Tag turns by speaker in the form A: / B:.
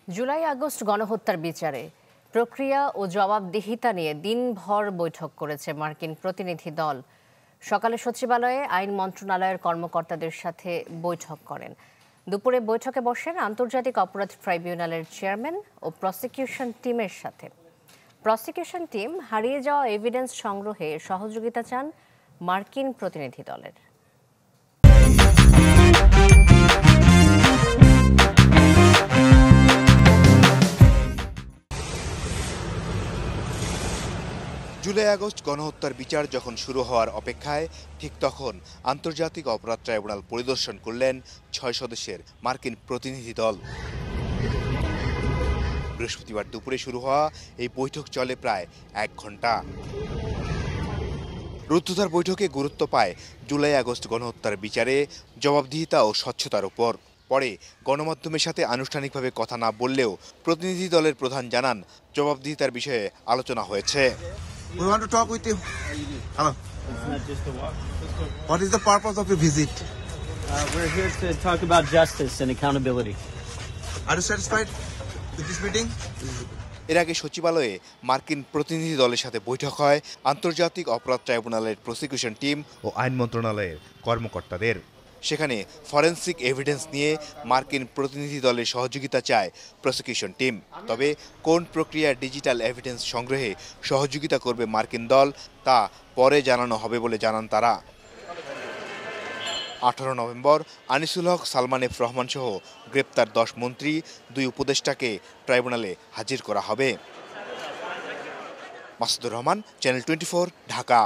A: July August গণহত্যার বিচারে প্রক্রিয়া ও জবাবদিহিতা নিয়ে দিনভর বৈঠক করেছে মার্কিন প্রতিনিধি দল। সকালে সচিবালয়ে আইন মন্ত্রণালয়ের কর্মকর্তাদের সাথে বৈঠক করেন। দুপুরে বৈঠকে বসেন আন্তর্জাতিক অপরাধ ট্রাইব্যুনালের চেয়ারম্যান ও প্রসিকিউশন টিমের সাথে। প্রসিকিউশন টিম হারিয়ে যাওয়া এভিডেন্স সংগ্রহে সহযোগিতা চান মার্কিন প্রতিনিধি দলের।
B: জুলাই আগস্ট গণহত্যার বিচার যখন শুরু হওয়ার অপেক্ষায়, ঠিক তখন আন্তর্জাতিক অপরাধ ট্রাইব্যুনাল পরিদর্শন করলেন ৬ সদস্যের মার্কিন প্রতিনিধি দল। বৃহস্পতিবার দুপুরে শুরু হওয়া এই বৈঠক চলে প্রায় ১ ঘন্টা। রুদ্ধদ্বার বৈঠকে গুরুত্ব পায় জুলাই আগস্ট গণহত্যার বিচারে জবাবদিহিতা ও স্বচ্ছতার উপর। পরে গণমাধ্যমের সাথে আনুষ্ঠানিকভাবে কথা না বললেও প্রতিনিধি দলের প্রধান জানান, জবাবদিহিতার বিষয়ে আলোচনা হয়েছে।
C: We want to talk with you. Hello. What is the purpose of your visit?
D: We're here to talk about justice and accountability.
C: Are you satisfied with this meeting?
B: এর আগে সচিবালয়ে মার্কিন প্রতিনিধি দলের সাথে বৈঠক হয় আন্তর্জাতিক অপরাধ ট্রাইব্যুনালের প্রসিকিউশন টিম ও আইন মন্ত্রণালয়ের কর্মকর্তাদের। সেখানে ফরেনসিক এভিডেন্স নিয়ে মার্কিন প্রতিনিধি দলের সহযোগিতা চায় প্রসিকিউশন টিম। তবে কোন প্রক্রিয়ায় ডিজিটাল এভিডেন্স সংগ্রহে সহযোগিতা করবে মার্কিন দল, তা পরে জানানো হবে বলে জানান তারা। 18 নভেম্বর আনিসুল হক, সালমান এফ রহমান সহ গ্রেপ্তার 10 মন্ত্রী, 2 উপদেষ্টাকে ট্রাইব্যুনালে হাজির করা হবে। মাসুদুর রহমান, চ্যানেল 24, ঢাকা।